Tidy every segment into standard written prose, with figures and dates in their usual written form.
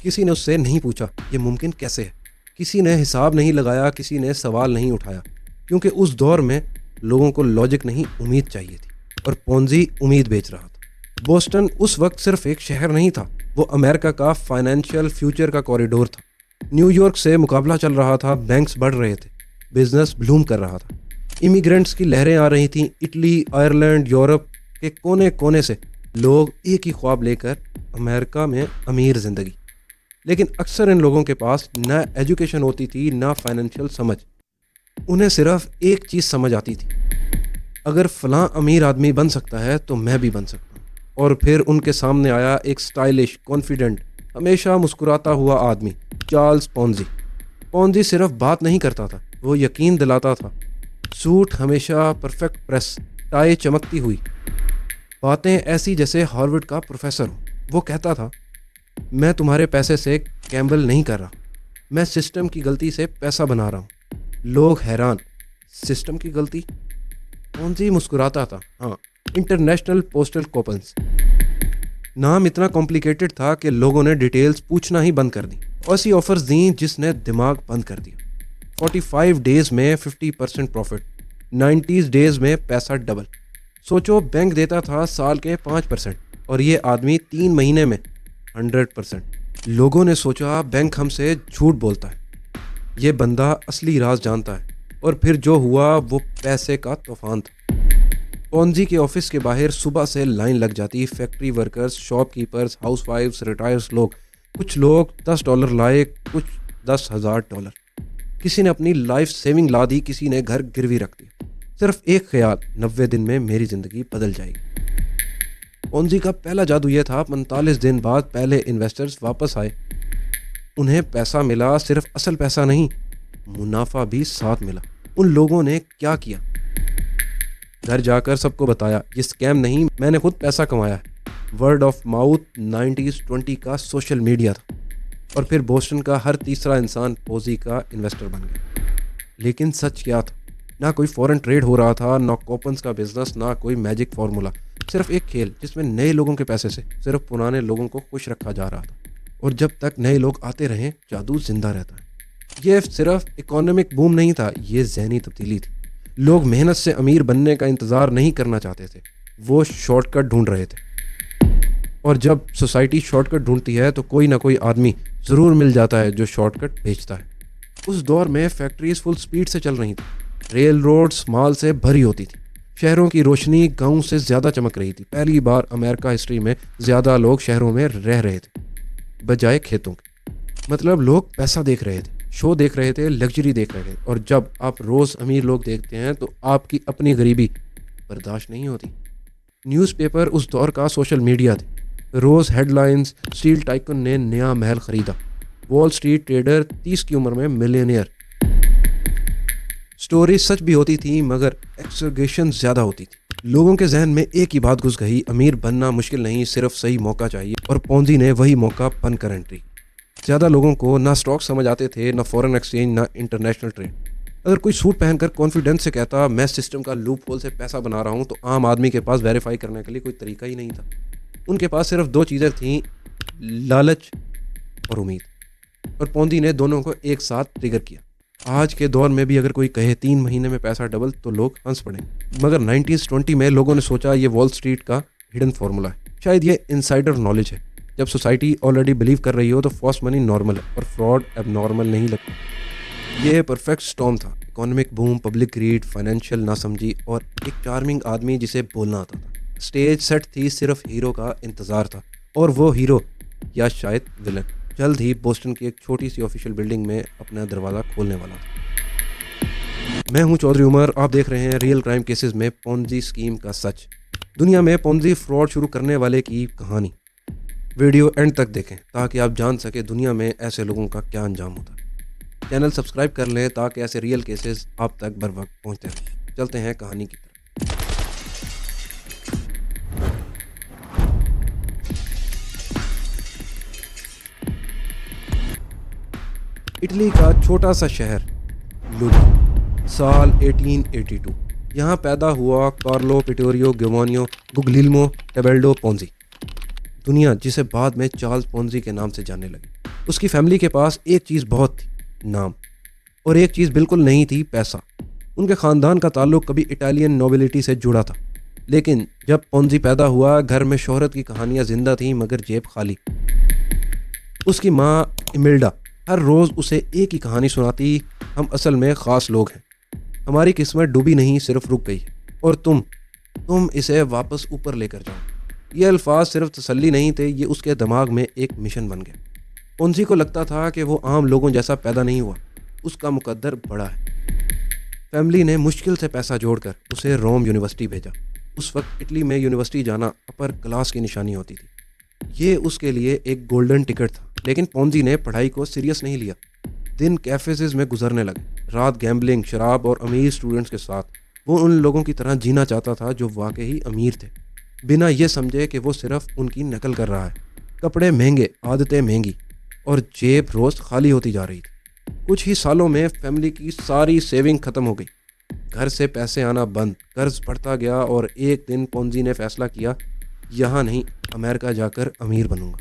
किसी ने उससे नहीं पूछा ये मुमकिन कैसे है, किसी ने हिसाब नहीं लगाया, किसी ने सवाल नहीं उठाया, क्योंकि उस दौर में लोगों को लॉजिक नहीं उम्मीद चाहिए थी और पोंजी उम्मीद बेच रहा था। बोस्टन उस वक्त सिर्फ एक शहर नहीं था, वो अमेरिका का फाइनेंशियल फ्यूचर का कॉरिडोर था। न्यूयॉर्क से मुकाबला चल रहा था, बैंक्स बढ़ रहे थे, बिजनेस ब्लूम कर रहा था, इमिग्रेंट्स की लहरें आ रही थीं। इटली, आयरलैंड, यूरोप के कोने कोने से लोग एक ही ख्वाब लेकर अमेरिका में अमीर ज़िंदगी। लेकिन अक्सर इन लोगों के पास ना एजुकेशन होती थी, ना फाइनेंशियल समझ। उन्हें सिर्फ एक चीज़ समझ आती थी, अगर फ़लाँ अमीर आदमी बन सकता है तो मैं भी बन सकता हूँ। और फिर उनके सामने आया एक स्टाइलिश, कॉन्फिडेंट, हमेशा मुस्कुराता हुआ आदमी, चार्ल्स पोंजी। पोंजी सिर्फ बात नहीं करता था, वो यकीन दिलाता था। सूट हमेशा परफेक्ट प्रेस, टाई चमकती हुई, बातें ऐसी जैसे हार्वर्ड का प्रोफेसर हो। वो कहता था, मैं तुम्हारे पैसे से गैम्बल नहीं कर रहा, मैं सिस्टम की गलती से पैसा बना रहा हूँ। लोग हैरान, सिस्टम की गलती? पोंजी मुस्कुराता था, हाँ, इंटरनेशनल पोस्टल कूपन्स। नाम इतना कॉम्प्लिकेटेड था कि लोगों ने डिटेल्स पूछना ही बंद कर दी। ऐसी ऑफर्स दी जिसने दिमाग बंद कर दिया। 45 डेज में 50% प्रॉफिट, 90 डेज में पैसा डबल। सोचो, बैंक देता था साल के 5% और ये आदमी 3 महीने में 100%। लोगों ने सोचा बैंक हमसे झूठ बोलता है, ये बंदा असली राज जानता है। और फिर जो हुआ वो पैसे का तूफान था। पोंजी के ऑफिस के बाहर सुबह से लाइन लग जाती। फैक्ट्री वर्कर्स, शॉपकीपर्स, हाउसवाइफ्स, रिटायर्स लोग। कुछ लोग $10 लाए, कुछ $10,000। किसी ने अपनी लाइफ सेविंग ला दी, किसी ने घर गिरवी रख दिया। सिर्फ एक ख्याल, 90 दिन में मेरी ज़िंदगी बदल जाएगी। पोंजी का पहला जादू यह था, 45 दिन बाद पहले इन्वेस्टर्स वापस आए। उन्हें पैसा मिला, सिर्फ असल पैसा नहीं, मुनाफा भी साथ मिला। उन लोगों ने क्या किया? घर जाकर सबको बताया, ये स्कैम नहीं, मैंने खुद पैसा कमाया है। वर्ड ऑफ माउथ 90s-20 का सोशल मीडिया था। और फिर बोस्टन का हर तीसरा इंसान पोंजी का इन्वेस्टर बन गया। लेकिन सच क्या था? ना कोई फॉरेन ट्रेड हो रहा था, ना कूपन्स का बिजनेस, ना कोई मैजिक फार्मूला। सिर्फ एक खेल जिसमें नए लोगों के पैसे से सिर्फ पुराने लोगों को खुश रखा जा रहा था। और जब तक नए लोग आते रहे, जादू जिंदा रहता है। ये सिर्फ इकोनॉमिक बूम नहीं था, ये ज़हनी तब्दीली थी। लोग मेहनत से अमीर बनने का इंतज़ार नहीं करना चाहते थे, वो शॉर्टकट ढूंढ रहे थे। और जब सोसाइटी शॉर्टकट ढूंढती है तो कोई ना कोई आदमी ज़रूर मिल जाता है जो शॉर्टकट बेचता है। उस दौर में फैक्ट्रीज फुल स्पीड से चल रही थी, रेल रोड्स माल से भरी होती थी, शहरों की रोशनी गाँव से ज़्यादा चमक रही थी। पहली बार अमेरिका हिस्ट्री में ज़्यादा लोग शहरों में रह रहे थे बजाय खेतों के। मतलब लोग पैसा देख रहे थे, शो देख रहे थे, लग्जरी देख रहे थे। और जब आप रोज़ अमीर लोग देखते हैं तो आपकी अपनी गरीबी बर्दाश्त नहीं होती। न्यूज़पेपर उस दौर का सोशल मीडिया थे। रोज़ हेडलाइंस, स्टील टाइकन ने नया महल खरीदा, वॉल स्ट्रीट ट्रेडर 30 की उम्र में मिलियनियर। स्टोरी सच भी होती थी मगर एक्सगेशन ज़्यादा होती थी। लोगों के जहन में एक ही बात घुस गई, अमीर बनना मुश्किल नहीं, सिर्फ सही मौका चाहिए। और पोंजी ने वही मौका बनकर एंट्री। ज़्यादा लोगों को ना स्टॉक समझ आते थे, ना फॉरेन एक्सचेंज, ना इंटरनेशनल ट्रेड। अगर कोई सूट पहनकर कॉन्फिडेंस से कहता मैं सिस्टम का लूप होल से पैसा बना रहा हूँ, तो आम आदमी के पास वेरीफाई करने के लिए कोई तरीका ही नहीं था। उनके पास सिर्फ 2 चीज़ें थीं, लालच और उम्मीद। और पोंजी ने दोनों को एक साथ ट्रिगर किया। आज के दौर में भी अगर कोई कहे 3 महीने में पैसा डबल तो लोग हंस पड़े। मगर 90s-20 में लोगों ने सोचा ये वॉल स्ट्रीट का हिडन फार्मूला है, शायद ये इनसाइडर नॉलेज है। जब सोसाइटी ऑलरेडी बिलीव कर रही हो तो फास्ट मनी नॉर्मल है और फ्रॉड एबनॉर्मल नहीं लगता। ये परफेक्ट स्टॉर्म था, economic boom, public greed, financial नासमझी और एक चार्मिंग आदमी जिसे बोलना आता था। स्टेज सेट थी, सिर्फ हीरो का इंतज़ार था, और वो हीरो या शायद विलन जल्द ही बोस्टन की एक छोटी सी ऑफिशियल बिल्डिंग में अपना दरवाज़ा खोलने वाला था। मैं हूं चौधरी उमर, आप देख रहे हैं रियल क्राइम केसेस में पोंजी स्कीम का सच, दुनिया में पोंजी फ्रॉड शुरू करने वाले की कहानी। वीडियो एंड तक देखें ताकि आप जान सके दुनिया में ऐसे लोगों का क्या अंजाम होता है। चैनल सब्सक्राइब कर लें ताकि ऐसे रियल केसेस आप तक बर वक्त पहुँचते रहें। चलते हैं कहानी की तरफ। इटली का छोटा सा शहर लुडी, साल 1882। यहाँ पैदा हुआ कार्लो पिटोरियो गियोवानी गुग्लिएल्मो टेबल्डो पोंजी, दुनिया जिसे बाद में चार्ल्स पोंजी के नाम से जानने लगी। उसकी फैमिली के पास एक चीज़ बहुत थी, नाम, और एक चीज़ बिल्कुल नहीं थी, पैसा। उनके ख़ानदान का ताल्लुक कभी इटालियन नोबिलिटी से जुड़ा था, लेकिन जब पोंजी पैदा हुआ घर में शोहरत की कहानियाँ जिंदा थीं मगर जेब खाली। उसकी माँ इमिल्डा हर रोज़ उसे एक ही कहानी सुनाती, हम असल में ख़ास लोग हैं, हमारी किस्मत डूबी नहीं सिर्फ रुक गई, और तुम इसे वापस ऊपर लेकर जाओ। ये अल्फाज सिर्फ तसल्ली नहीं थे, ये उसके दिमाग में एक मिशन बन गए। पोंजी को लगता था कि वो आम लोगों जैसा पैदा नहीं हुआ, उसका मुकद्दर बड़ा है। फैमिली ने मुश्किल से पैसा जोड़कर उसे रोम यूनिवर्सिटी भेजा। उस वक्त इटली में यूनिवर्सिटी जाना अपर क्लास की निशानी होती थी। ये उसके लिए एक गोल्डन टिकट था, लेकिन पोंजी ने पढ़ाई को सीरियस नहीं लिया। दिन कैफेज में गुजरने लगे, रात गैम्बलिंग, शराब और अमीर स्टूडेंट्स के साथ। वो उन लोगों की तरह जीना चाहता था जो वाकई अमीर थे, बिना ये समझे कि वो सिर्फ उनकी नकल कर रहा है। कपड़े महंगे, आदतें महंगी, और जेब रोज़ खाली होती जा रही थी। कुछ ही सालों में फैमिली की सारी सेविंग ख़त्म हो गई, घर से पैसे आना बंद, कर्ज बढ़ता गया, और एक दिन पोंजी ने फैसला किया, यहाँ नहीं, अमेरिका जाकर अमीर बनूंगा।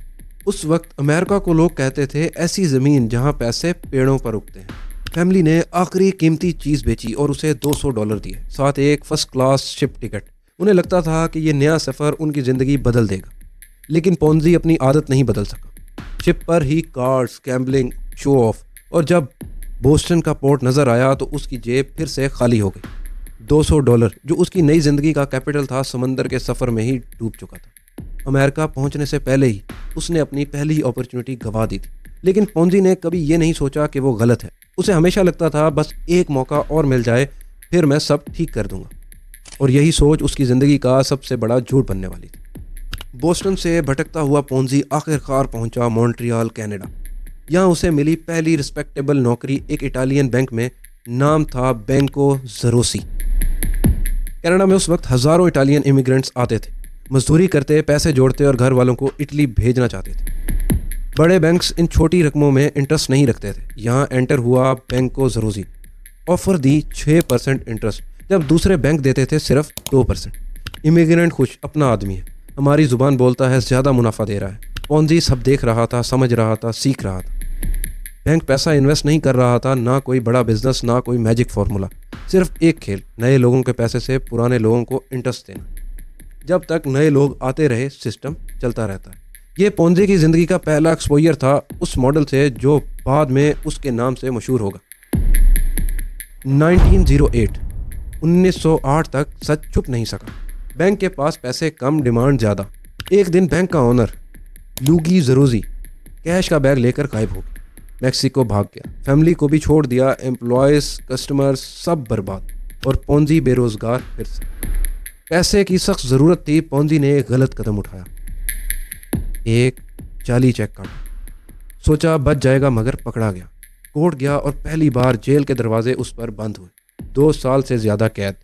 उस वक्त अमेरिका को लोग कहते थे ऐसी ज़मीन जहाँ पैसे पेड़ों पर उगते हैं। फैमिली ने आखिरी कीमती चीज़ बेची और उसे $200 दिए, साथ एक फर्स्ट क्लास शिप टिकट। उन्हें लगता था कि ये नया सफ़र उनकी ज़िंदगी बदल देगा, लेकिन पोंजी अपनी आदत नहीं बदल सका। शिप पर ही कार्ड्स, गैम्बलिंग, शो ऑफ, और जब बोस्टन का पोर्ट नज़र आया तो उसकी जेब फिर से खाली हो गई। $200 जो उसकी नई ज़िंदगी का कैपिटल था, समंदर के सफ़र में ही डूब चुका था। अमेरिका पहुंचने से पहले ही उसने अपनी पहली अपॉर्चुनिटी गंवा दी थी, लेकिन पोंजी ने कभी ये नहीं सोचा कि वो गलत है। उसे हमेशा लगता था बस एक मौका और मिल जाए, फिर मैं सब ठीक कर दूंगा, और यही सोच उसकी ज़िंदगी का सबसे बड़ा झूठ बनने वाली थी। बोस्टन से भटकता हुआ पोंजी आखिरकार पहुंचा मॉन्ट्रियल, कनाडा। यहाँ उसे मिली पहली रिस्पेक्टेबल नौकरी एक इटालियन बैंक में, नाम था बैंको ज़रोसी। कनाडा में उस वक्त हज़ारों इटालियन इमिग्रेंट्स आते थे, मजदूरी करते, पैसे जोड़ते और घर वालों को इटली भेजना चाहते थे। बड़े बैंक्स इन छोटी रकमों में इंटरेस्ट नहीं रखते थे। यहाँ एंटर हुआ बैंको ज़रोसी, ऑफर दी 6% इंटरेस्ट, जब दूसरे बैंक देते थे सिर्फ 2%। इमिग्रेंट खुश, अपना आदमी है, हमारी ज़ुबान बोलता है, ज़्यादा मुनाफा दे रहा है। पोंजी सब देख रहा था, समझ रहा था, सीख रहा था। बैंक पैसा इन्वेस्ट नहीं कर रहा था, ना कोई बड़ा बिजनेस, ना कोई मैजिक फार्मूला, सिर्फ एक खेल, नए लोगों के पैसे से पुराने लोगों को इंटरेस्ट देना। जब तक नए लोग आते रहे, सिस्टम चलता रहता है। ये पोंजी की ज़िंदगी का पहला एक्सपोजर था उस मॉडल से जो बाद में उसके नाम से मशहूर होगा। 1908 तक सच छुप नहीं सका। बैंक के पास पैसे कम, डिमांड ज़्यादा। एक दिन बैंक का ओनर लूगी ज़रोसी कैश का बैग लेकर गायब हो गया, मैक्सिको भाग गया। फैमिली को भी छोड़ दिया, एम्प्लॉयज़, कस्टमर्स सब बर्बाद, और पोंजी बेरोज़गार फिर से। पैसे की सख्त ज़रूरत थी। पोंजी ने एक गलत कदम उठाया, एक जाली चेक काटा। सोचा बच जाएगा, मगर पकड़ा गया, कोर्ट गया, और पहली बार जेल के दरवाजे उस पर बंद हुए। 2 साल से ज़्यादा कैद।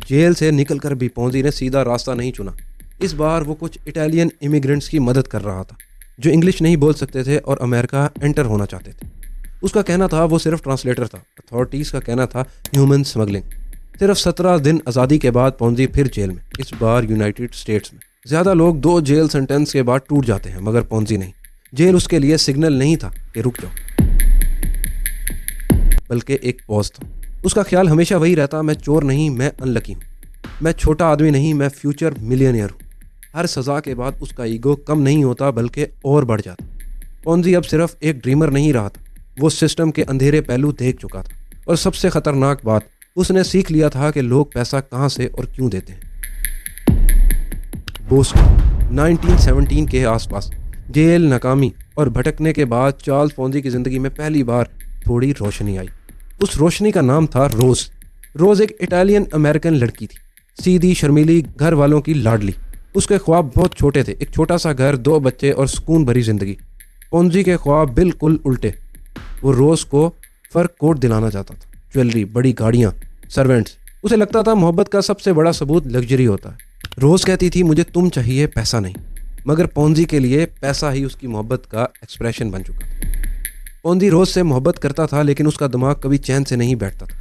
जेल से निकलकर भी पोंजी ने सीधा रास्ता नहीं चुना। इस बार वो कुछ इटालियन इमिग्रेंट्स की मदद कर रहा था जो इंग्लिश नहीं बोल सकते थे और अमेरिका एंटर होना चाहते थे। उसका कहना था वो सिर्फ ट्रांसलेटर था, अथॉरिटीज़ का कहना था ह्यूमन स्मगलिंग। सिर्फ 17 दिन आज़ादी के बाद पोंजी फिर जेल में, इस बार यूनाइटेड स्टेट्स में। ज़्यादा लोग 2 जेल सेंटेंस के बाद टूट जाते हैं, मगर पोंजी नहीं। जेल उसके लिए सिग्नल नहीं था कि रुक जाओ, बल्कि एक पॉज था। उसका ख्याल हमेशा वही रहता, मैं चोर नहीं, मैं अनलकी हूँ, मैं छोटा आदमी नहीं, मैं फ्यूचर मिलियनियर हूँ। हर सज़ा के बाद उसका ईगो कम नहीं होता बल्कि और बढ़ जाता। पोंजी अब सिर्फ एक ड्रीमर नहीं रहा था, वो सिस्टम के अंधेरे पहलू देख चुका था। और सबसे ख़तरनाक बात, उसने सीख लिया था कि लोग पैसा कहाँ से और क्यों देते हैं। बोस्टन 1917 के आसपास जेल, नाकामी और भटकने के बाद चार्ल्स पोंजी की ज़िंदगी में पहली बार थोड़ी रोशनी आई। उस रोशनी का नाम था रोज़। रोज़ एक इटालियन अमेरिकन लड़की थी, सीधी, शर्मीली, घर वालों की लाडली। उसके ख्वाब बहुत छोटे थे, एक छोटा सा घर, 2 बच्चे और सुकून भरी ज़िंदगी। पोंजी के ख्वाब बिल्कुल उल्टे। वो रोज़ को फर कोट दिलाना चाहता था, ज्वेलरी, बड़ी गाड़ियाँ, सर्वेंट्स। उसे लगता था मोहब्बत का सबसे बड़ा सबूत लग्जरी होता है। रोज़ कहती थी मुझे तुम चाहिए, पैसा नहीं। मगर पोंजी के लिए पैसा ही उसकी मोहब्बत का एक्सप्रेशन बन चुका था। पोंजी रोज़ से मोहब्बत करता था, लेकिन उसका दिमाग कभी चैन से नहीं बैठता था।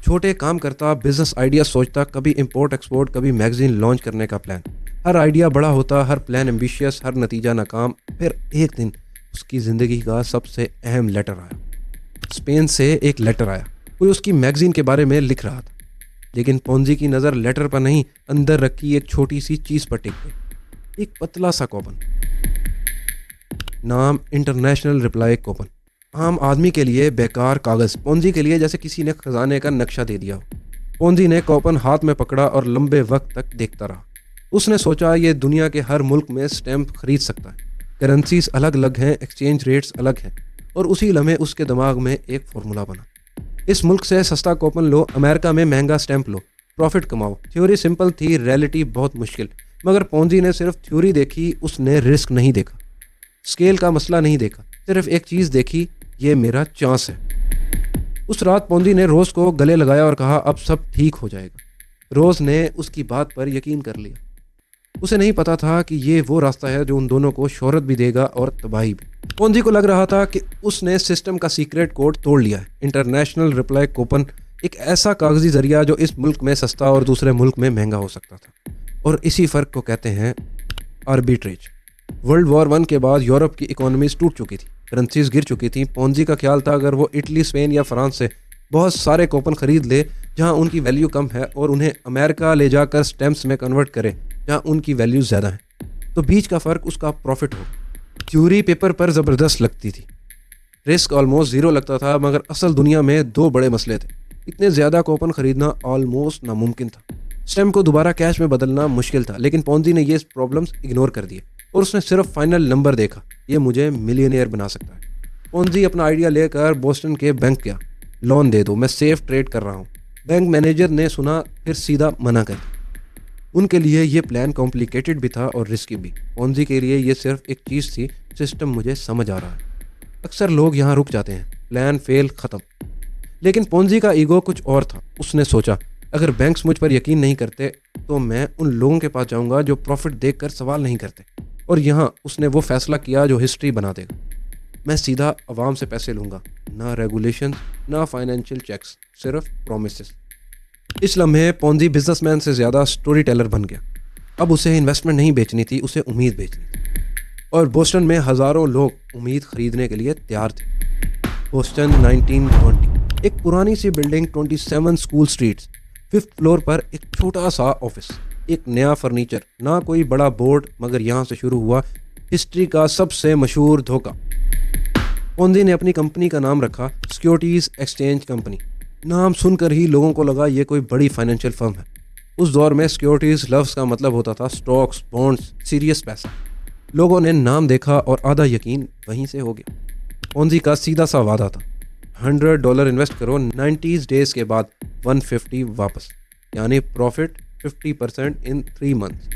छोटे काम करता, बिजनेस आइडिया सोचता, कभी इंपोर्ट एक्सपोर्ट, कभी मैगजीन लॉन्च करने का प्लान। हर आइडिया बड़ा होता, हर प्लान एम्बिशियस, हर नतीजा नाकाम। फिर एक दिन उसकी ज़िंदगी का सबसे अहम लेटर आया। स्पेन से एक लेटर आया, कोई उसकी मैगज़ीन के बारे में लिख रहा था, लेकिन पोंजी की नज़र लेटर पर नहीं, अंदर रखी एक छोटी सी चीज़ पर टिक गई। एक पतला सा कूपन, नाम इंटरनेशनल रिप्लाई कूपन। आम आदमी के लिए बेकार कागज़, पोंजी के लिए जैसे किसी ने खजाने का नक्शा दे दिया हो। पोंजी ने कूपन हाथ में पकड़ा और लंबे वक्त तक देखता रहा। उसने सोचा ये दुनिया के हर मुल्क में स्टैम्प खरीद सकता है, करेंसीज अलग अलग हैं, एक्सचेंज रेट्स अलग हैं, और उसी लम्हे उसके दिमाग में एक फार्मूला बना। इस मुल्क से सस्ता कूपन लो, अमेरिका में महंगा स्टैम्प लो, प्रॉफिट कमाओ। थ्योरी सिंपल थी, रियलिटी बहुत मुश्किल। मगर पोंजी ने सिर्फ थ्योरी देखी, उसने रिस्क नहीं देखा, स्केल का मसला नहीं देखा, सिर्फ एक चीज़ देखी, ये मेरा चांस है। उस रात पोंजी ने रोज़ को गले लगाया और कहा अब सब ठीक हो जाएगा। रोज़ ने उसकी बात पर यकीन कर लिया। उसे नहीं पता था कि ये वो रास्ता है जो उन दोनों को शोहरत भी देगा और तबाही भी। पोंजी को लग रहा था कि उसने सिस्टम का सीक्रेट कोड तोड़ लिया है। इंटरनेशनल रिप्लाई कूपन एक ऐसा कागजी जरिया जो इस मुल्क में सस्ता और दूसरे मुल्क में महंगा हो सकता था, और इसी फ़र्क को कहते हैं आर्बिट्रेज। वर्ल्ड वॉर 1 के बाद यूरोप की इकोनॉमीज टूट चुकी थी, करेंसीज गिर चुकी थी। पोंजी का ख्याल था अगर वो इटली, स्पेन या फ्रांस से बहुत सारे कूपन खरीद ले जहां उनकी वैल्यू कम है, और उन्हें अमेरिका ले जाकर स्टैम्प्स में कन्वर्ट करे जहां उनकी वैल्यू ज़्यादा है, तो बीच का फ़र्क उसका प्रॉफिट हो। थ्योरी पेपर पर ज़बरदस्त लगती थी, रिस्क ऑलमोस्ट ज़ीरो लगता था, मगर असल दुनिया में दो बड़े मसले थे। इतने ज़्यादा कूपन खरीदना ऑलमोस्ट नामुमकिन था, स्टैम्प को दोबारा कैश में बदलना मुश्किल था। लेकिन पोंजी ने ये प्रॉब्लम्स इग्नोर कर दिए और उसने सिर्फ फाइनल नंबर देखा, ये मुझे मिलियनेयर बना सकता है। पोंजी अपना आइडिया लेकर बोस्टन के बैंक गया, लोन दे दो, मैं सेफ ट्रेड कर रहा हूँ। बैंक मैनेजर ने सुना, फिर सीधा मना कर दिया। उनके लिए ये प्लान कॉम्प्लिकेटेड भी था और रिस्की भी। पोंजी के लिए ये सिर्फ एक चीज़ थी, सिस्टम मुझे समझ आ रहा है। अक्सर लोग यहाँ रुक जाते हैं, प्लान फेल, ख़त्म। लेकिन पोंजी का ईगो कुछ और था। उसने सोचा अगर बैंक्स मुझ पर यकीन नहीं करते तो मैं उन लोगों के पास जाऊँगा जो प्रॉफिट देखकर सवाल नहीं करते, और यहाँ उसने वो फैसला किया जो हिस्ट्री बना देगा। मैं सीधा आवाम से पैसे लूँगा, ना रेगुलेशन, ना फाइनेंशियल चेक्स, सिर्फ प्रोमिसेस। इस लम्हे पोंजी बिजनेसमैन से ज़्यादा स्टोरी टेलर बन गया। अब उसे इन्वेस्टमेंट नहीं बेचनी थी, उसे उम्मीद बेचनी थी। और बोस्टन में हज़ारों लोग उम्मीद खरीदने के लिए तैयार थे। बोस्टन 1920, एक पुरानी सी building, 27 school streets, 5th floor पर एक छोटा सा ऑफिस, एक नया फर्नीचर, ना कोई बड़ा बोर्ड, मगर यहाँ से शुरू हुआ हिस्ट्री का सबसे मशहूर धोखा। पोंजी ने अपनी कंपनी का नाम रखा सिक्योरिटीज़ एक्सचेंज कंपनी। नाम सुनकर ही लोगों को लगा ये कोई बड़ी फाइनेंशियल फर्म है। उस दौर में सिक्योरिटीज़ लफ्ज़ का मतलब होता था स्टॉक्स, बॉन्ड्स, सीरियस पैसा। लोगों ने नाम देखा और आधा यकीन वहीं से हो गया। पोंजी का सीधा सा वादा था, $100 इन्वेस्ट करो, 90 डेज़ के बाद 150 वापस, यानी प्रॉफिट 50% इन 3 मंथ्स।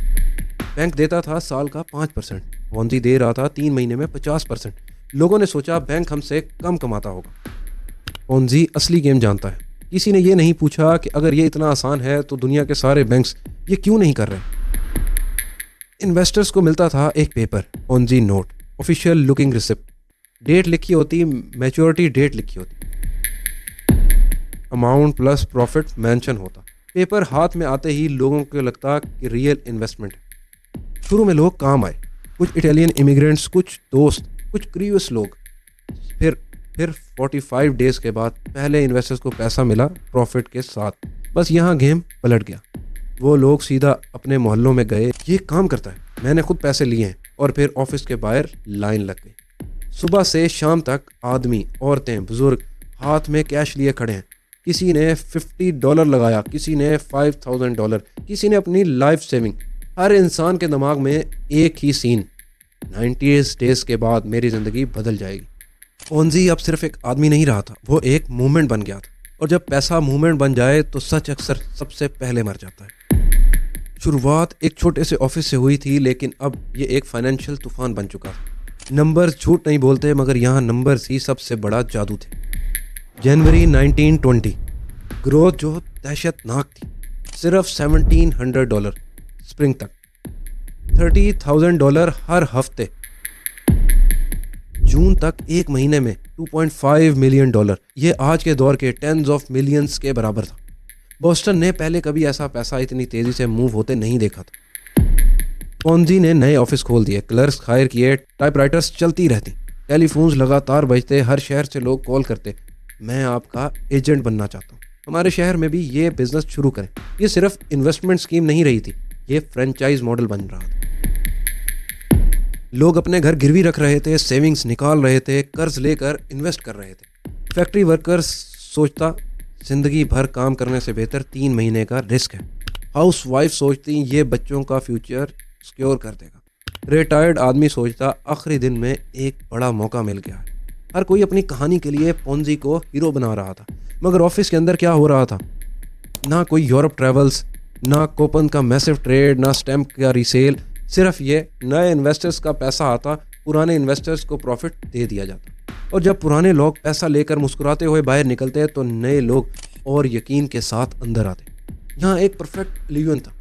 बैंक देता था साल का 5%, पोंजी दे रहा था 3 महीने में 50%। लोगों ने सोचा बैंक हमसे कम कमाता होगा। पोंजी असली गेम जानता है। किसी ने ये नहीं पूछा कि अगर ये इतना आसान है तो दुनिया के सारे बैंक्स ये क्यों नहीं कर रहे। इन्वेस्टर्स को मिलता था एक paper, Ponzi note, official looking receipt, date लिखी होती, मैच्योरिटी डेट लिखी होती, अमाउंट प्लस प्रॉफिट मेंशन होता। पेपर हाथ में आते ही लोगों को लगता कि रियल इन्वेस्टमेंट है। शुरू में लोग काम आए, कुछ इटालियन इमिग्रेंट्स, कुछ दोस्त, कुछ क्यूरियस लोग। फिर 45 डेज़ के बाद पहले इन्वेस्टर्स को पैसा मिला प्रॉफिट के साथ। बस यहाँ गेम पलट गया। वो लोग सीधा अपने मोहल्लों में गए, ये काम करता है, मैंने खुद पैसे लिए हैं, और फिर ऑफिस के बाहर लाइन लग गई। सुबह से शाम तक आदमी, औरतें, बुजुर्ग हाथ में कैश लिए खड़े हैं। किसी ने $50 लगाया, किसी ने $5000, किसी ने अपनी लाइफ सेविंग। हर इंसान के दिमाग में एक ही सीन, 90 डेज़ के बाद मेरी ज़िंदगी बदल जाएगी। पोंजी अब सिर्फ एक आदमी नहीं रहा था, वो एक मूवमेंट बन गया था। और जब पैसा मूवमेंट बन जाए तो सच अक्सर सबसे पहले मर जाता है। शुरुआत एक छोटे से ऑफिस से हुई थी, लेकिन अब ये एक फाइनेंशियल तूफान बन चुका था। नंबर्स झूठ नहीं बोलते, मगर यहाँ नंबर्स ही सबसे बड़ा जादू थे। जनवरी 1920, ग्रोथ जो दहशतनाक थी, सिर्फ $1700 स्प्रिंग तक, $30,000 हर हफ्ते। जून तक एक महीने में $2.5 मिलियन, ये आज के दौर के टेंस ऑफ मिलियंस के बराबर था। बोस्टन ने पहले कभी ऐसा पैसा इतनी तेज़ी से मूव होते नहीं देखा था। पोंजी ने नए ऑफिस खोल दिए, क्लर्क्स हायर किए, टाइपराइटर्स चलती रहती, टेलीफोन्स लगातार बजते, हर शहर से लोग कॉल करते, मैं आपका एजेंट बनना चाहता हूँ, हमारे शहर में भी ये बिजनेस शुरू करें। ये सिर्फ इन्वेस्टमेंट स्कीम नहीं रही थी, ये फ्रेंचाइज मॉडल बन रहा था। लोग अपने घर गिरवी रख रहे थे, सेविंग्स निकाल रहे थे, कर्ज लेकर इन्वेस्ट कर रहे थे। फैक्ट्री वर्कर्स सोचता जिंदगी भर काम करने से बेहतर 3 महीने का रिस्क है। हाउस वाइफ सोचती ये बच्चों का फ्यूचर सिक्योर कर देगा। रिटायर्ड आदमी सोचता आखिरी दिन में एक बड़ा मौका मिल गया है। हर कोई अपनी कहानी के लिए पोंजी को हीरो बना रहा था। मगर ऑफिस के अंदर क्या हो रहा था? ना कोई यूरोप ट्रेवल्स, ना कूपन का मैसिव ट्रेड, ना स्टैम्प का रीसेल। सिर्फ ये नए इन्वेस्टर्स का पैसा आता, पुराने इन्वेस्टर्स को प्रॉफिट दे दिया जाता। और जब पुराने लोग पैसा लेकर मुस्कुराते हुए बाहर निकलते तो नए लोग और यकीन के साथ अंदर आते। यहाँ एक परफेक्ट इल्यूजन था,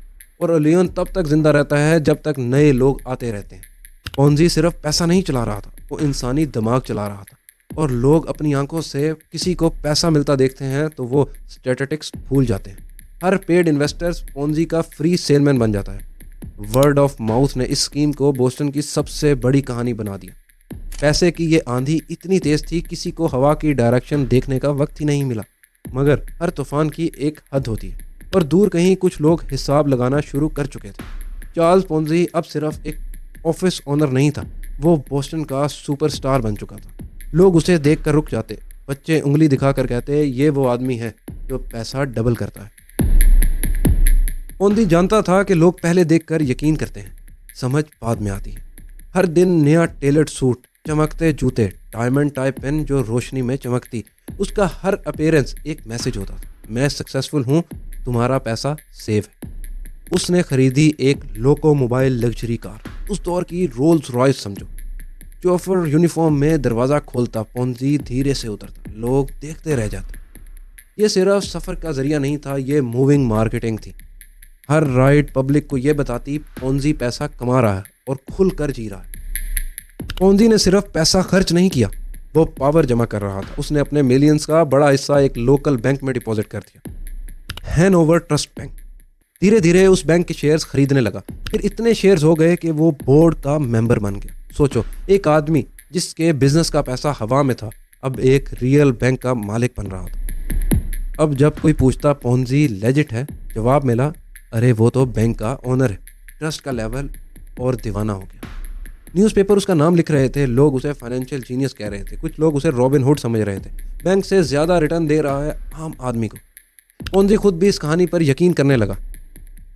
और इल्यूजन तब तक जिंदा रहता है जब तक नए लोग आते रहते हैं। पोंजी सिर्फ पैसा नहीं चला रहा था, वो इंसानी दिमाग चला रहा था। और लोग अपनी आंखों से किसी को पैसा मिलता देखते हैं तो वो स्टैटिस्टिक्स भूल जाते हैं। हर पेड इन्वेस्टर्स पोंजी का फ्री सेलमैन बन जाता है। वर्ड ऑफ माउथ ने इस स्कीम को बोस्टन की सबसे बड़ी कहानी बना दिया। पैसे की ये आंधी इतनी तेज थी, किसी को हवा की डायरेक्शन देखने का वक्त ही नहीं मिला। मगर हर तूफान की एक हद होती है, और दूर कहीं कुछ लोग हिसाब लगाना शुरू कर चुके थे। चार्ल्स पोंजी अब सिर्फ एक ऑफिस ओनर नहीं था, वो बोस्टन का सुपरस्टार बन चुका था। लोग उसे देख कर रुक जाते, बच्चे उंगली दिखाकर कहते ये वो आदमी है जो पैसा डबल करता है। पोंजी जानता था कि लोग पहले देखकर यकीन करते हैं, समझ बाद में आती है। हर दिन नया टेलर्ड सूट, चमकते जूते, डायमंड टाइप पेन जो रोशनी में चमकती, उसका हर अपीयरेंस एक मैसेज होता था, मैं सक्सेसफुल हूँ, तुम्हारा पैसा सेफ है। उसने खरीदी एक लोको मोबाइल लग्जरी कार, उस दौर की रोल्स रॉयस समझो। चौफर यूनिफॉर्म में दरवाज़ा खोलता, पोंजी धीरे से उतरता, लोग देखते रह जाते। ये सिर्फ सफ़र का जरिया नहीं था, ये मूविंग मार्केटिंग थी। हर राइड पब्लिक को ये बताती पोंजी पैसा कमा रहा है और खुल कर जी रहा है। पोंजी ने सिर्फ पैसा खर्च नहीं किया, वो पावर जमा कर रहा था। उसने अपने मिलियंस का बड़ा हिस्सा एक लोकल बैंक में डिपॉजिट कर दिया, हैनोवर ट्रस्ट बैंक। धीरे धीरे उस बैंक के शेयर्स खरीदने लगा, फिर इतने शेयर्स हो गए कि वो बोर्ड का मेंबर बन गया। सोचो, एक आदमी जिसके बिजनेस का पैसा हवा में था, अब एक रियल बैंक का मालिक बन रहा था। अब जब कोई पूछता पोंजी लेजिट है, जवाब मिला, अरे वो तो बैंक का ओनर है। ट्रस्ट का लेवल और दीवाना हो गया। न्यूज़पेपर उसका नाम लिख रहे थे, लोग उसे फाइनेंशियल जीनियस कह रहे थे, कुछ लोग उसे रॉबिन हुड समझ रहे थे। बैंक से ज़्यादा रिटर्न दे रहा है आम आदमी को। पोंजी खुद भी इस कहानी पर यकीन करने लगा।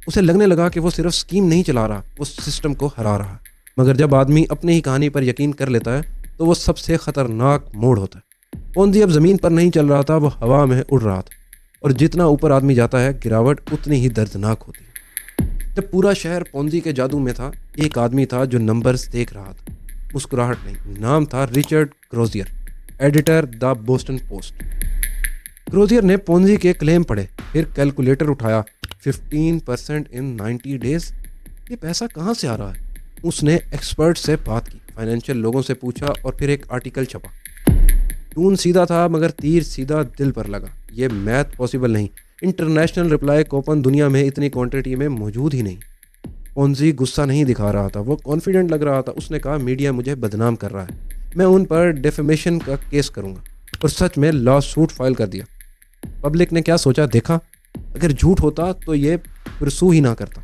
उसे लगने लगा कि वो सिर्फ स्कीम नहीं चला रहा, वो सिस्टम को हरा रहा। मगर जब आदमी अपनी ही कहानी पर यकीन कर लेता है तो वो सबसे खतरनाक मोड़ होता है। पोंजी अब ज़मीन पर नहीं चल रहा था, वो हवा में उड़ रहा था। और जितना ऊपर आदमी जाता है, गिरावट उतनी ही दर्दनाक होती है। जब पूरा शहर पोंजी के जादू में था, एक आदमी था जो नंबर्स देख रहा था, मुस्कुराहट नहीं। नाम था Richard Grozier, editor the Boston Post. Grozier ने पोंजी के क्लेम पढ़े, फिर कैलकुलेटर उठाया, 15% इन 90 डेज। ये पैसा कहाँ से आ रहा है? उसने एक्सपर्ट से बात की, फाइनेंशियल लोगों से पूछा, और फिर एक आर्टिकल छपा। टून सीधा था मगर तीर सीधा दिल पर लगा। ये मैथ पॉसिबल नहीं। इंटरनेशनल रिप्लाई कूपन दुनिया में इतनी क्वांटिटी में मौजूद ही नहीं। पोंजी गुस्सा नहीं दिखा रहा था, वो कॉन्फिडेंट लग रहा था। उसने कहा, मीडिया मुझे बदनाम कर रहा है, मैं उन पर डेफेमेशन का केस करूंगा। और सच में लॉ सूट फाइल कर दिया। पब्लिक ने क्या सोचा देखा? अगर झूठ होता तो ये परसू ही ना करता।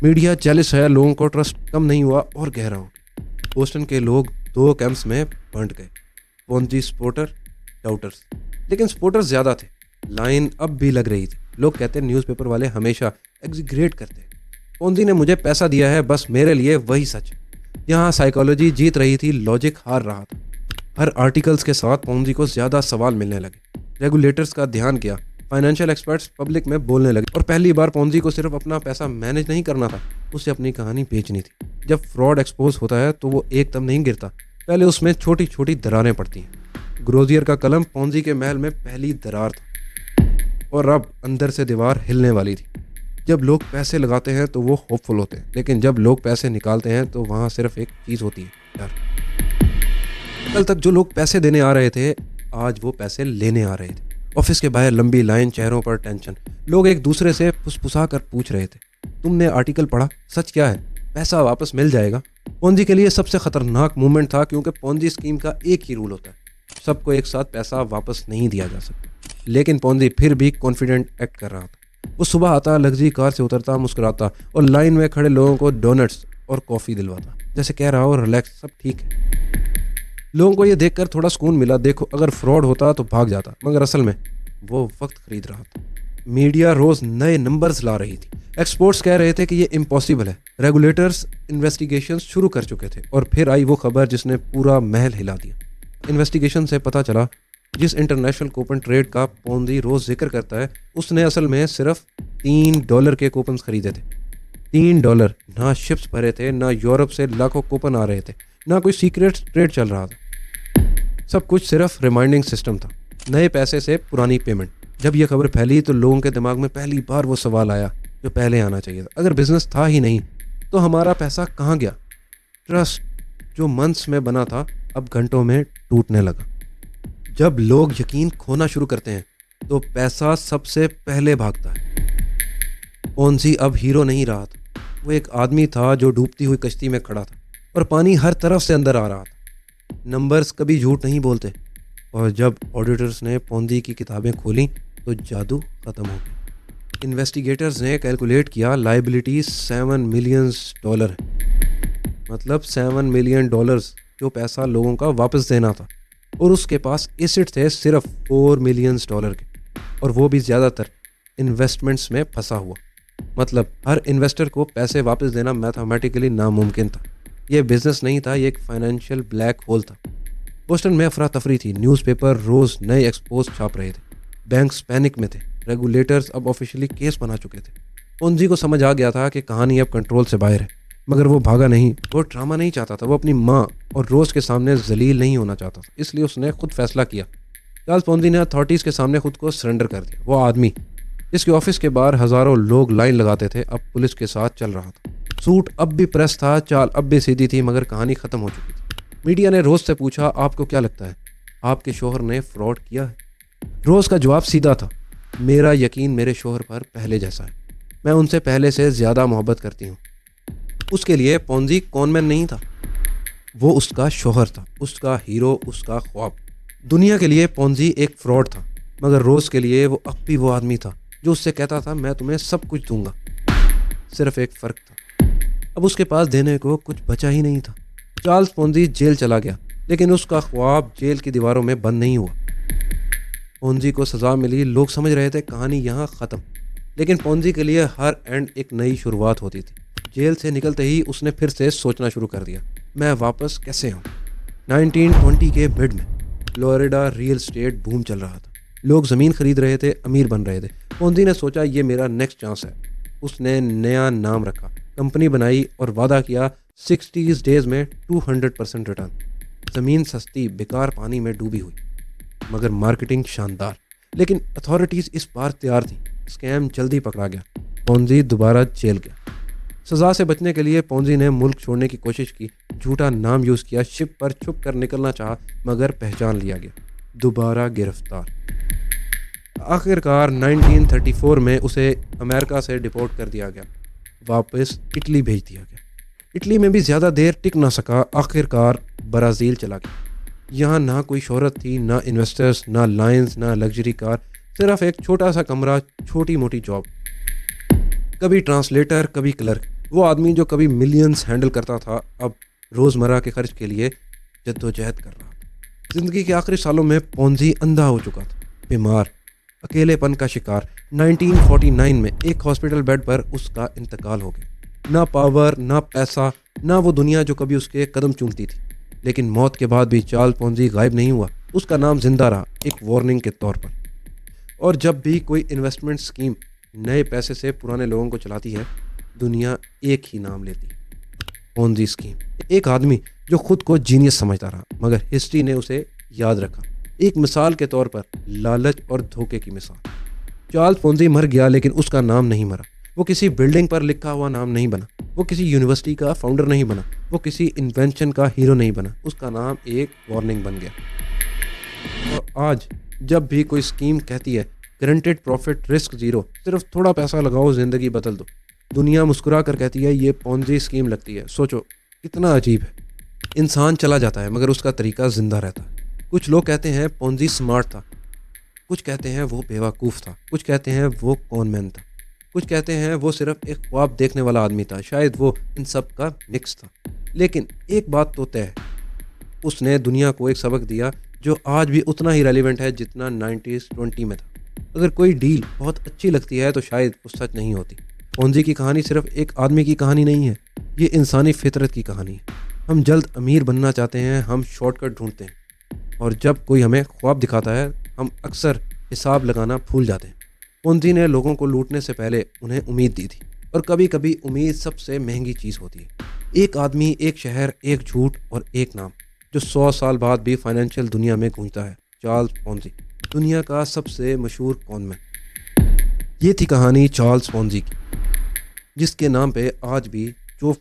मीडिया जेलस है, लोगों को ट्रस्ट कम नहीं हुआ और गहरा हो गया। बोस्टन के लोग 2 कैंप्स में बंट गए, पोंजी सपोर्टर, डाउटर्स। लेकिन सपोर्टर्स ज़्यादा थे, लाइन अब भी लग रही थी। लोग कहते न्यूज़पेपर वाले हमेशा एग्जीग्रेट करते। पोंजी ने मुझे पैसा दिया है, बस मेरे लिए वही सच। यहाँ साइकोलॉजी जीत रही थी, लॉजिक हार रहा था। हर आर्टिकल्स के साथ पोंजी को ज़्यादा सवाल मिलने लगे। रेगुलेटर्स का ध्यान गया, फाइनेंशियल एक्सपर्ट्स पब्लिक में बोलने लगे। और पहली बार पोंजी को सिर्फ अपना पैसा मैनेज नहीं करना था, उसे अपनी कहानी बेचनी थी। जब फ्रॉड एक्सपोज होता है तो वो एकदम नहीं गिरता, पहले उसमें छोटी छोटी दरारें पड़ती हैं। ग्रोजियर का कलम पोंजी के महल में पहली दरार था, और अब अंदर से दीवार हिलने वाली थी। जब लोग पैसे लगाते हैं तो वो होपफुल होते हैं, लेकिन जब लोग पैसे निकालते हैं तो वहाँ सिर्फ एक चीज़ होती है, डर। कल तक जो लोग पैसे देने आ रहे थे, आज वो पैसे लेने आ रहे थे। ऑफिस के बाहर लंबी लाइन, चेहरों पर टेंशन। लोग एक दूसरे से फुसफुसा कर पूछ रहे थे, तुमने आर्टिकल पढ़ा? सच क्या है? पैसा वापस मिल जाएगा? पोंजी के लिए सबसे खतरनाक मूवमेंट था, क्योंकि पोंजी स्कीम का एक ही रूल होता है, सबको एक साथ पैसा वापस नहीं दिया जा सकता। लेकिन पोंजी फिर भी कॉन्फिडेंट एक्ट कर रहा था। वो सुबह आता, लग्जरी कार से उतरता, मुस्कुराता और लाइन में खड़े लोगों को डोनट्स और कॉफ़ी दिलवाता, जैसे कह रहा हो रिलैक्स, सब ठीक है। लोगों को ये देखकर थोड़ा सुकून मिला। देखो, अगर फ्रॉड होता तो भाग जाता, मगर असल में वो वक्त खरीद रहा था। मीडिया रोज़ नए नंबर्स ला रही थी। एक्सपर्ट्स कह रहे थे कि ये इम्पॉसिबल है। रेगुलेटर्स इन्वेस्टिगेशंस शुरू कर चुके थे। और फिर आई वो खबर जिसने पूरा महल हिला दिया। इन्वेस्टिगेशन से पता चला, जिस इंटरनेशनल कूपन ट्रेड का पोंजी रोज़ जिक्र करता है, उसने असल में सिर्फ $3 के कूपन खरीदे थे। $3। ना शिप्स भरे थे, ना यूरोप से लाखों कूपन आ रहे थे, ना कोई सीक्रेट ट्रेड चल रहा था। सब कुछ सिर्फ रिमाइंडिंग सिस्टम था, नए पैसे से पुरानी पेमेंट। जब यह खबर फैली तो लोगों के दिमाग में पहली बार वो सवाल आया जो पहले आना चाहिए था, अगर बिजनेस था ही नहीं तो हमारा पैसा कहाँ गया? ट्रस्ट जो मंथ्स में बना था अब घंटों में टूटने लगा। जब लोग यकीन खोना शुरू करते हैं तो पैसा सबसे पहले भागता है। पोंजी अब हीरो नहीं रहा था, वो एक आदमी था जो डूबती हुई कश्ती में खड़ा था और पानी हर तरफ से अंदर आ रहा था। नंबर्स कभी झूठ नहीं बोलते, और जब ऑडिटर्स ने पोंजी की किताबें खोली तो जादू ख़त्म हो गया। इन्वेस्टिगेटर्स ने कैलकुलेट किया, लाइबिलिटी $7 मिलियन है, मतलब $7 मिलियन जो पैसा लोगों का वापस देना था। और उसके पास एसेट थे सिर्फ $4 मिलियन के, और वो भी ज़्यादातर इन्वेस्टमेंट्स में फंसा हुआ। मतलब हर इन्वेस्टर को पैसे वापस देना मैथमेटिकली नामुमकिन था। ये बिजनेस नहीं था, ये एक फाइनेंशियल ब्लैक होल था। बोस्टन में अफरा तफरी थी, न्यूज़पेपर रोज़ नए एक्सपोज छाप रहे थे, बैंक्स पैनिक में थे, रेगुलेटर्स अब ऑफिशियली केस बना चुके थे। पोंजी को समझ आ गया था कि कहानी अब कंट्रोल से बाहर है, मगर वो भागा नहीं। वो ड्रामा नहीं चाहता था, वो अपनी माँ और रोज़ के सामने जलील नहीं होना चाहता था। इसलिए उसने खुद फैसला किया। चार्ल्स पोंजी ने अथॉरिटीज़ के सामने खुद को सरेंडर कर दिया। वो आदमी जिसके ऑफिस के बाहर हज़ारों लोग लाइन लगाते थे, अब पुलिस के साथ चल रहा था। सूट अब भी प्रेस था, चाल अब भी सीधी थी, मगर कहानी ख़त्म हो चुकी थी। मीडिया ने रोज़ से पूछा, आपको क्या लगता है, आपके शोहर ने फ्रॉड किया है? रोज़ का जवाब सीधा था, मेरा यकीन मेरे शोहर पर पहले जैसा है, मैं उनसे पहले से ज़्यादा मोहब्बत करती हूँ। उसके लिए पोंजी कॉनमैन नहीं था, वो उसका शोहर था, उसका हीरो, उसका ख्वाब। दुनिया के लिए पोंजी एक फ्रॉड था, मगर रोज़ के लिए वो अब भी वो आदमी था जो उससे कहता था, मैं तुम्हें सब कुछ दूंगा। सिर्फ एक फ़र्क था, अब उसके पास देने को कुछ बचा ही नहीं था। चार्ल्स पोंजी जेल चला गया, लेकिन उसका ख्वाब जेल की दीवारों में बंद नहीं हुआ। पोंजी को सज़ा मिली, लोग समझ रहे थे कहानी यहाँ ख़त्म, लेकिन पोंजी के लिए हर एंड एक नई शुरुआत होती थी। जेल से निकलते ही उसने फिर से सोचना शुरू कर दिया, मैं वापस कैसे आऊँ। 1920 के मिड में फ्लोरिडा रियल एस्टेट बूम चल रहा था, लोग ज़मीन खरीद रहे थे, अमीर बन रहे थे। पोंजी ने सोचा, ये मेरा नेक्स्ट चांस है। उसने नया नाम रखा, कंपनी बनाई और वादा किया 60 डेज़ में 200% रिटर्न। ज़मीन सस्ती, बेकार पानी में डूबी हुई, मगर मार्केटिंग शानदार। लेकिन अथॉरिटीज़ इस बार तैयार थी, स्कैम जल्दी पकड़ा गया। पोंजी दोबारा जेल गया। सज़ा से बचने के लिए पोंजी ने मुल्क छोड़ने की कोशिश की, झूठा नाम यूज़ किया, शिप पर छुप कर निकलना चाहा, मगर पहचान लिया गया, दोबारा गिरफ्तार। आखिरकार 1934 में उसे अमेरिका से डिपोर्ट कर दिया गया, वापस इटली भेज दिया गया। इटली में भी ज़्यादा देर टिक ना सका, आखिरकार ब्राज़ील चला गया। यहाँ ना कोई शोहरत थी, ना इन्वेस्टर्स, ना लाइन्स, ना लग्जरी कार, सिर्फ एक छोटा सा कमरा, छोटी मोटी जॉब, कभी ट्रांसलेटर, कभी क्लर्क। वो आदमी जो कभी मिलियंस हैंडल करता था, अब रोज़मर्रा के खर्च के लिए जद्दोजहद कर रहा था। ज़िंदगी के आखिरी सालों में पोंजी अंधा हो चुका था, बीमार, अकेलेपन का शिकार। 1949 में एक हॉस्पिटल बेड पर उसका इंतकाल हो गया। ना पावर, ना पैसा, ना वो दुनिया जो कभी उसके कदम चूमती थी। लेकिन मौत के बाद भी चार्ल्स पोंजी गायब नहीं हुआ, उसका नाम जिंदा रहा, एक वार्निंग के तौर पर। और जब भी कोई इन्वेस्टमेंट स्कीम नए पैसे से पुराने लोगों को चलाती है, दुनिया एक ही नाम लेती है, पोंजी स्कीम। एक आदमी जो खुद को जीनियस समझता रहा, मगर हिस्ट्री ने उसे याद रखा, एक मिसाल के तौर पर, लालच और धोखे की मिसाल। चार्ल्स पोंजी मर गया, लेकिन उसका नाम नहीं मरा। वो किसी बिल्डिंग पर लिखा हुआ नाम नहीं बना, वो किसी यूनिवर्सिटी का फाउंडर नहीं बना, वो किसी इन्वेंशन का हीरो नहीं बना। उसका नाम एक वार्निंग बन गया। और आज जब भी कोई स्कीम कहती है गारंटेड प्रॉफिट, रिस्क जीरो, सिर्फ थोड़ा पैसा लगाओ, ज़िंदगी बदल दो, दुनिया मुस्कुरा कर कहती है ये पोंजी स्कीम लगती है। सोचो, कितना अजीब है। इंसान चला जाता है मगर उसका तरीका जिंदा रहता है। कुछ लोग कहते हैं पोंजी स्मार्ट था, कुछ कहते हैं वो बेवकूफ़ था, कुछ कहते हैं वो कॉनमैन था, कुछ कहते हैं वो सिर्फ एक ख्वाब देखने वाला आदमी था, शायद वो इन सब का मिक्स था। लेकिन एक बात तो तय है, उसने दुनिया को एक सबक दिया जो आज भी उतना ही रेलिवेंट है जितना 1920 में था। अगर कोई डील बहुत अच्छी लगती है तो शायद वो सच नहीं होती। पोंजी की कहानी सिर्फ एक आदमी की कहानी नहीं है, ये इंसानी फितरत की कहानी है। हम जल्द अमीर बनना चाहते हैं, हम शॉर्टकट ढूंढते हैं, और जब कोई हमें ख्वाब दिखाता है हम अक्सर हिसाब लगाना भूल जाते हैं। पोंजी ने लोगों को लूटने से पहले उन्हें उम्मीद दी थी, और कभी कभी उम्मीद सबसे महंगी चीज़ होती है। एक आदमी, एक शहर, एक झूठ और एक नाम जो 100 साल बाद भी फाइनेंशियल दुनिया में गूंजता है, चार्ल्स पोंजी, दुनिया का सबसे मशहूर कॉनमैन। ये थी कहानी चार्ल्स पोंजी की, जिसके नाम पे आज भी जो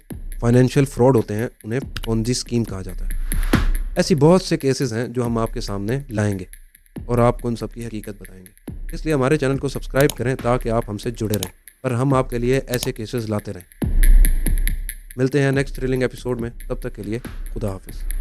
फाइनेंशियल फ्रॉड होते हैं उन्हें पोंजी स्कीम कहा जाता है। ऐसी बहुत से केसेस हैं जो हम आपके सामने लाएंगे और आपको उन सब की हकीकत बताएंगे। इसलिए हमारे चैनल को सब्सक्राइब करें ताकि आप हमसे जुड़े रहें और हम आपके लिए ऐसे केसेस लाते रहें। मिलते हैं नेक्स्ट थ्रिलिंग एपिसोड में, तब तक के लिए खुदा हाफिज़।